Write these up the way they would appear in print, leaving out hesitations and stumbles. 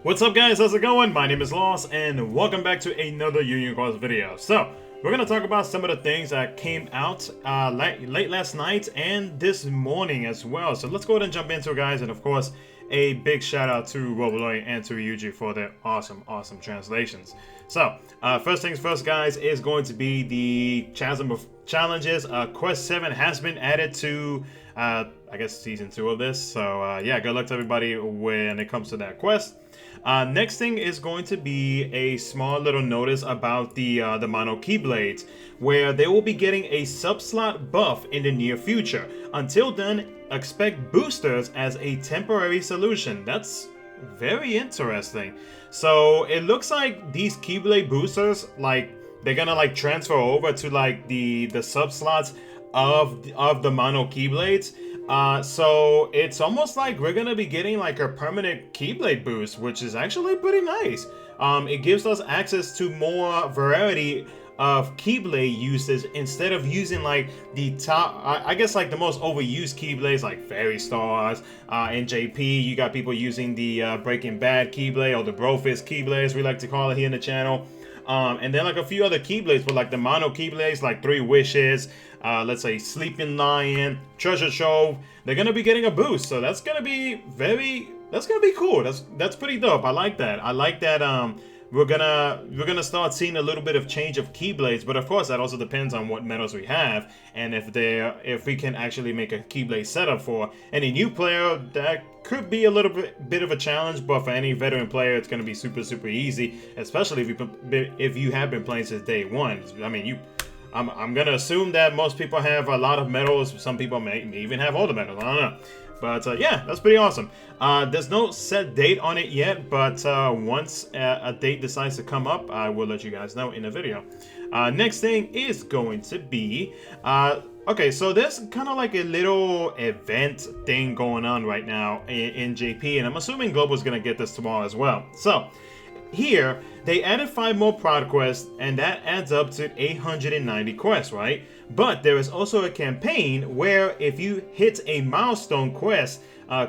What's up guys, how's it going? My name is Lost and welcome back to another Union Cross video. So, we're going to talk about some of the things that came out late last night and this morning as well. So let's go ahead and jump into it guys, and of course, a big shout out to Roboloid and to Ryuji for their awesome translations. So, first things first guys is going to be the Chasm of challenges. Quest 7 has been added to I guess season 2 of this. So yeah, good luck to everybody when it comes to that quest. Next thing is going to be a small little notice about the mono keyblades, where they will be getting a sub-slot buff in the near future. Until then, expect boosters as a temporary solution. That's very interesting. So it looks like these keyblade boosters, like they're gonna like transfer over to like the sub slots of the mono keyblades. So it's almost like we're gonna be getting like a permanent keyblade boost, which is actually pretty nice. It gives us access to more variety of keyblade uses instead of using like the top, I guess like the most overused keyblades like Fairy Stars. In JP, you got people using the Breaking Bad keyblade, or the Brofist keyblade as we like to call it here in the channel. And then like a few other keyblades, but like the mono keyblades like Three Wishes, let's say Sleeping Lion, Treasure Trove, they're gonna be getting a boost. So that's gonna be cool. That's pretty dope. I like that. I like that we're gonna start seeing a little bit of change of keyblades, but of course that also depends on what medals we have, and if we can actually make a keyblade setup for any new player. That could be a little bit of a challenge, but for any veteran player it's going to be super easy, especially if you have been playing since day one. I mean, I'm gonna assume that most people have a lot of medals. Some people may even have all the medals, I don't know. But yeah, that's pretty awesome. There's no set date on it yet, but once a date decides to come up, I will let you guys know in the video. Next thing is going to be okay, so there's kind of like a little event thing going on right now in JP, and I'm assuming Global's gonna get this tomorrow as well. So here they added 5 more prod quests, and that adds up to 890 quests, right? But there is also a campaign where if you hit a milestone quest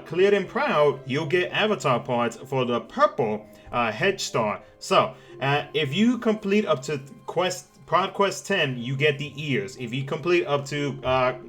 cleared and proud, you'll get avatar parts for the purple head star. So if you complete up to prod quest 10, you get the ears. If you complete up to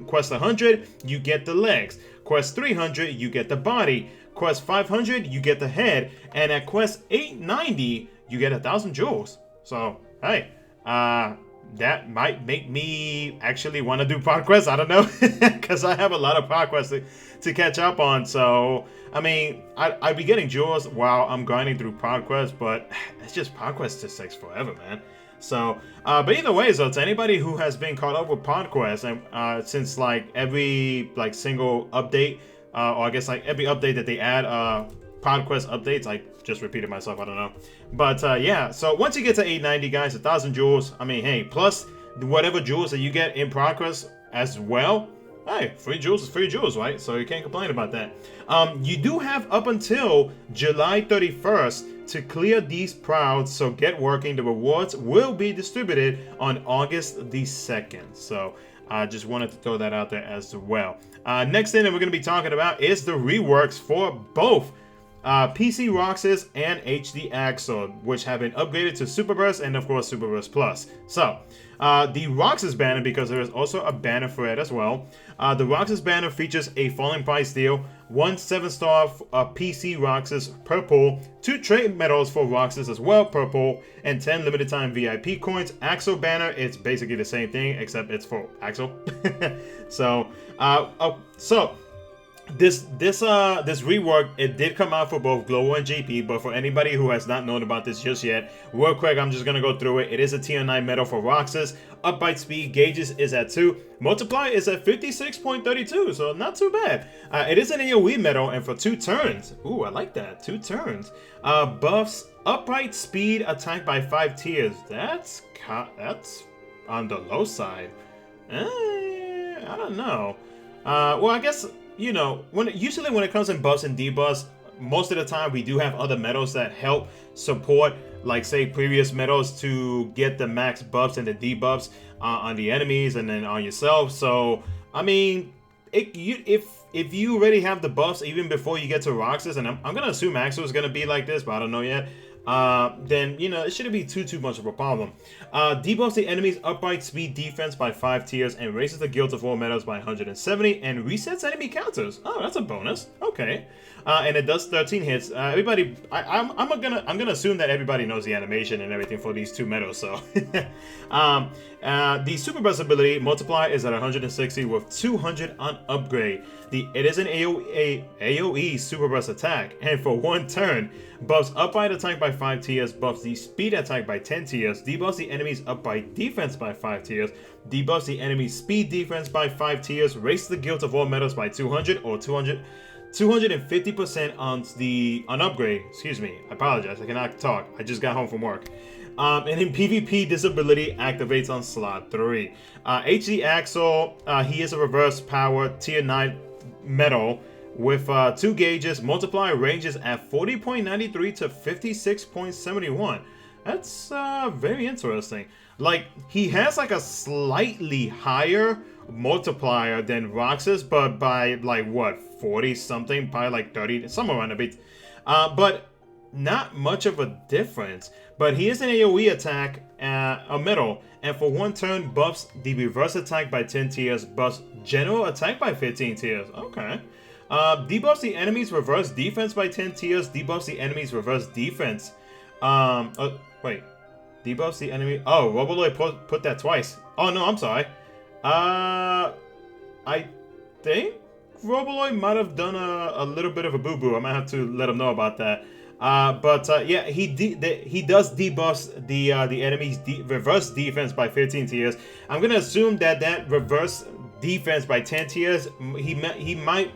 quest 100, you get the legs. Quest 300, you get the body. Quest 500, you get the head. And at quest 890, you get 1,000 jewels. So, hey, that might make me actually want to do prod quests. I don't know, because I have a lot of prod quests to catch up on. So, I mean, I'd be getting jewels while I'm grinding through prod quests, but it's just prod quests just takes forever, man. So, but either way, so to anybody who has been caught up with prod quests, and since like every like single update, or I guess like every update that they add prod quest updates, I just repeated myself, I don't know. But yeah, so once you get to 890 guys, 1,000 jewels, I mean, hey, plus whatever jewels that you get in prod quest as well, hey, free jewels is free jewels, right? So you can't complain about that. You do have up until July 31st to clear these prouds, so get working. The rewards will be distributed on August the 2nd. So I just wanted to throw that out there as well. Next thing that we're going to be talking about is the reworks for both PC Roxas and HD Axel, which have been upgraded to Superburst and of course Superburst Plus. So the Roxas banner, because there is also a banner for it as well. The Roxas banner features a falling price deal, 1 7-star PC Roxas purple, 2 trade medals for Roxas as well purple, and 10 limited time VIP coins. Axel banner, it's basically the same thing except it's for Axel. So this rework, it did come out for both Global and JP, but for anybody who has not known about this just yet, real quick, I'm just gonna go through it. It is a tier 9 medal for Roxas. Upright speed gauges is at 2. Multiply is at 56.32, so not too bad. It is an AoE medal, and for 2 turns. Ooh, I like that. 2 turns. Buffs upright speed attack by 5 tiers. That's on the low side. I don't know. Well, I guess, you know, usually when it comes in buffs and debuffs, most of the time we do have other medals that help support, like say previous medals, to get the max buffs and the debuffs on the enemies and then on yourself. So I mean, if you already have the buffs even before you get to Roxas, and I'm gonna assume Axel is gonna be like this, but I don't know yet. Then you know it shouldn't be too much of a problem. Debuffs the enemy's upright speed defense by 5 tiers and raises the guilt of all metals by 170 and resets enemy counters. Oh, that's a bonus. Okay. And it does 13 hits. Everybody, I'm gonna assume that everybody knows the animation and everything for these two medals. So, the super burst ability multiply is at 160 with 200 on upgrade. It is an AOE super burst attack, and for 1 turn, buffs upright attack by 5 tiers, buffs the speed attack by 10 tiers, debuffs the enemy's upright defense by 5 tiers, debuffs the enemy's speed defense by 5 tiers, raises the guilt of all metals by 200 or 250% on upgrade. Excuse me, I apologize, I cannot talk. I just got home from work. And in PvP, this ability activates on slot 3. HD Axel, he is a reverse power tier 9 metal with 2 gauges. Multiplier ranges at 40.93 to 56.71. That's very interesting. Like, he has like a slightly higher multiplier than Roxas, but by like what, 40 something, probably like 30, somewhere around a bit. But not much of a difference. But he is an AoE attack, a metal, and for 1 turn buffs the reverse attack by 10 tiers, buffs general attack by 15 tiers. Okay. Debuffs the enemy's reverse defense by 10 tiers, debuffs the enemy's reverse defense. Wait. Debuffs the enemy. Oh, Roboloid put that twice. Oh no, I'm sorry. I think Roboloid might have done a little bit of a boo-boo. I might have to let him know about that. Yeah, he does debuffs the enemy's reverse defense by 15 tiers. I'm gonna assume that reverse defense by 10 tiers, he might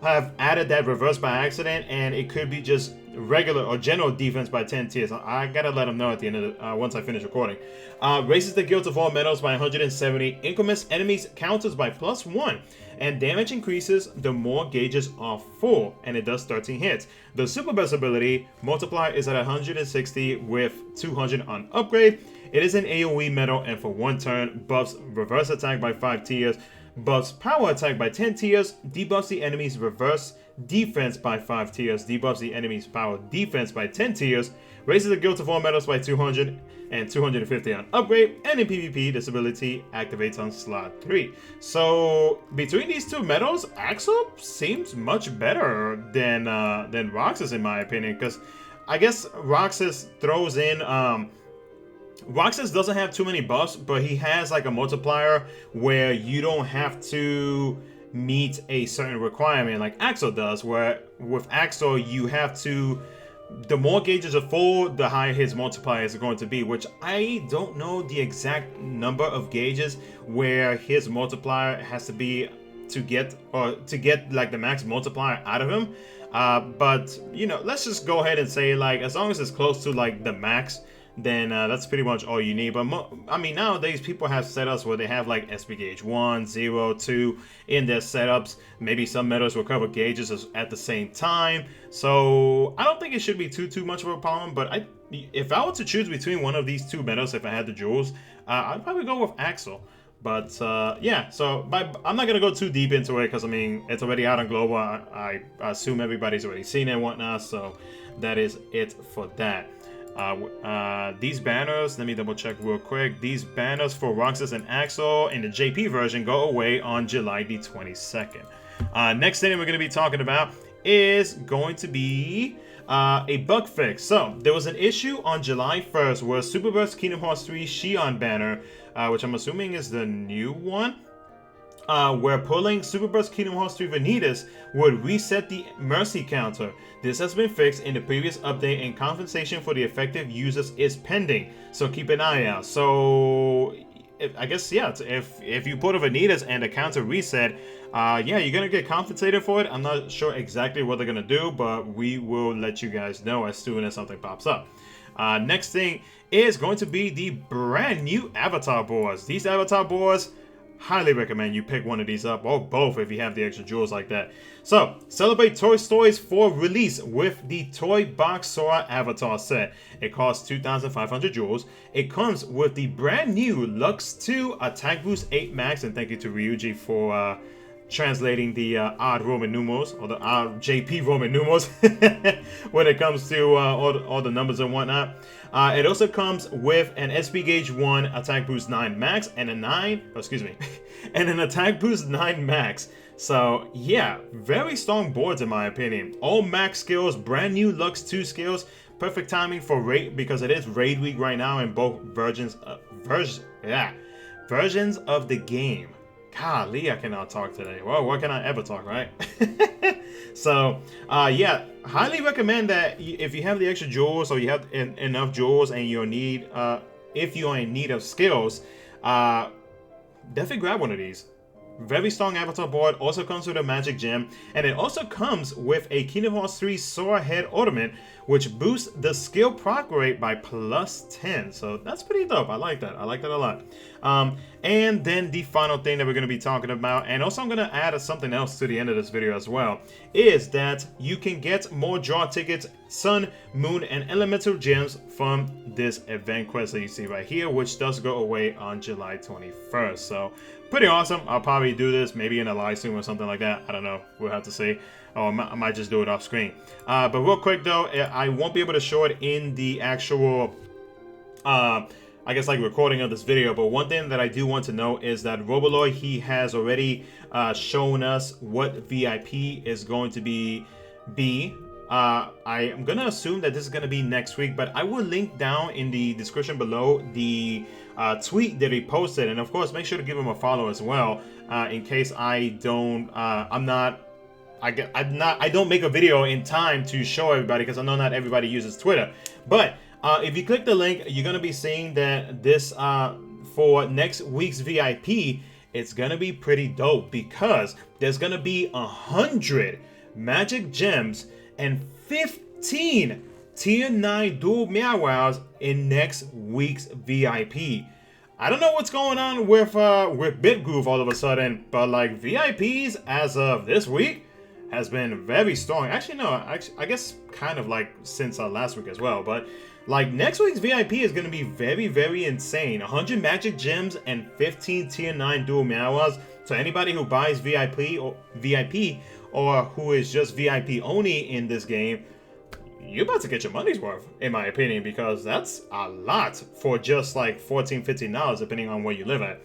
have added that reverse by accident, and it could be just regular or general defense by 10 tiers. I gotta let him know at the end of the, once I finish recording. Raises the guilt of all metals by 170, increments enemies counters by +1, and damage increases the more gauges are full, and it does 13 hits. The super best ability multiplier is at 160 with 200 on upgrade. It is an AoE metal, and for 1 turn buffs reverse attack by 5 tiers, buffs power attack by 10 tiers, debuffs the enemy's reverse defense by 5 tiers, debuffs the enemy's power defense by 10 tiers, raises the guilt of all metals by 200 and 250 on upgrade, and in PvP this ability activates on slot 3. So between these two metals, Axel seems much better than Roxas in my opinion, because I guess Roxas throws in Roxas doesn't have too many buffs, but he has like a multiplier where you don't have to meet a certain requirement like Axel does, where with Axel you have to, the more gauges are full, the higher his multiplier is going to be, which I don't know the exact number of gauges where his multiplier has to be to get like the max multiplier out of him. But you know, let's just go ahead and say like as long as it's close to like the max, then that's pretty much all you need. But I mean, nowadays people have setups where they have like SP gauge 1, 0, 2 in their setups. Maybe some metals will cover gauges at the same time. So I don't think it should be too much of a problem. But if I were to choose between one of these two metals, if I had the jewels, I'd probably go with Axel. But yeah, so I'm not gonna go too deep into it because I mean it's already out on global. I assume everybody's already seen it and whatnot. So that is it for that. These banners, let me double check real quick. These banners for Roxas and Axel in the JP version go away on July the 22nd. Next thing we're going to be talking about is going to be a bug fix. So there was an issue on July 1st where Super Burst Kingdom Hearts 3 Shion banner, which I'm assuming is the new one, where pulling Super Burst Kingdom Hearts 3 Vanitas would reset the mercy counter. This has been fixed in the previous update and compensation for the affected users is pending, so keep an eye out. So I guess, yeah, if you put a Vanitas and the counter reset, yeah, you're gonna get compensated for it. I'm not sure exactly what they're gonna do, but we will let you guys know as soon as something pops up. Next thing is going to be the brand new avatar boards. These avatar boards, highly recommend you pick one of these up, or both if you have the extra jewels like that. So, celebrate Toy Stories 4 release with the Toy Box Sora Avatar set. It costs 2,500 jewels. It comes with the brand new Lux 2 Attack Boost 8 Max, and thank you to Ryuji for translating the odd Roman numerals, or the odd JP Roman numerals when it comes to all the numbers and whatnot. It also comes with an SP Gauge 1 Attack Boost 9 Max and a 9, and an Attack Boost 9 Max. So yeah, very strong boards in my opinion. All max skills, brand new Lux 2 skills, perfect timing for raid because it is raid week right now in both versions of the game. Golly, I cannot talk today. Well, what can I ever talk, right? So, yeah, highly recommend that if you have the extra jewels or you have enough jewels and you need, if you are in need of skills, definitely grab one of these. Very strong avatar board, also comes with a magic gem, and it also comes with a Kingdom Hearts 3 Sora head ornament, which boosts the skill proc rate by +10. So that's pretty dope. I like that. I like that a lot. And then the final thing that we're going to be talking about, and also I'm going to add something else to the end of this video as well, is that you can get more draw tickets, sun, moon, and elemental gems from this event quest that you see right here, which does go away on July 21st. So pretty awesome. I'll probably do this maybe in a live stream or something like that. I don't know. We'll have to see. Or I might just do it off screen. But real quick though, I won't be able to show it in the actual I guess like recording of this video, but one thing that I do want to know is that Roboloid, he has already shown us what VIP is going to be. I am gonna assume that this is gonna be next week, but I will link down in the description below the tweet that he posted, and of course make sure to give him a follow as well, in case I don't I don't make a video in time to show everybody, because I know not everybody uses Twitter. But if you click the link, you're gonna be seeing that this for next week's VIP, it's gonna be pretty dope, because there's gonna be 100 magic gems and 15 tier 9 dual Meow-Wows in next week's VIP. I don't know what's going on with BitGroove all of a sudden, but like VIPs as of this week has been very strong. Actually, no, I guess kind of like since last week as well, but like next week's VIP is going to be very, very insane. 100 magic gems and 15 tier 9 dual Meow-Wows. So anybody who buys VIP or who is just VIP only in this game, you're about to get your money's worth, in my opinion, because that's a lot for just like $14, $15, depending on where you live at.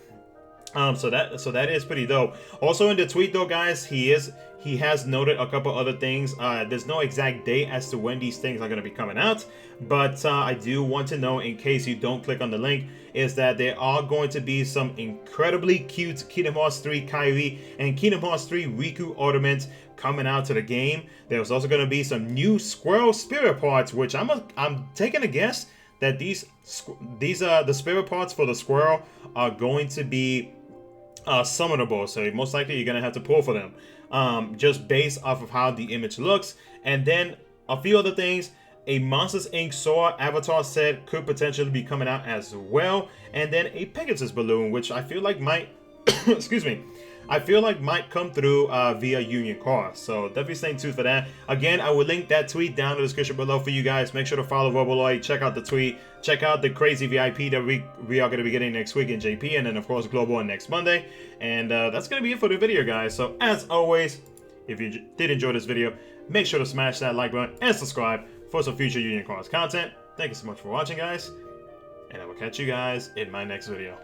So that is pretty dope. Also in the tweet though, guys, he has noted a couple other things. There's no exact date as to when these things are going to be coming out, but I do want to know, in case you don't click on the link, is that there are going to be some incredibly cute Kingdom Hearts 3 Kairi and Kingdom Hearts 3 Riku ornaments coming out to the game. There's also going to be some new Squirrel Spirit parts, which I'm taking a guess that these the spirit parts for the Squirrel are going to be summonable, so most likely you're gonna have to pull for them, just based off of how the image looks. And then a few other things. A Monsters Inc. Sora avatar set could potentially be coming out as well, and then a Pegasus balloon, which I feel like might excuse me, I feel like might come through via Union Car. So definitely stay tuned for that. Again, I will link that tweet down in the description below for you guys. Make sure to follow Roboloid, check out the tweet, check out the crazy VIP that we are going to be getting next week in JP, and then of course Global on next Monday. And that's going to be it for the video, guys. So as always, if you did enjoy this video, make sure to smash that like button and subscribe for some future Union Cars content. Thank you so much for watching, guys, and I will catch you guys in my next video.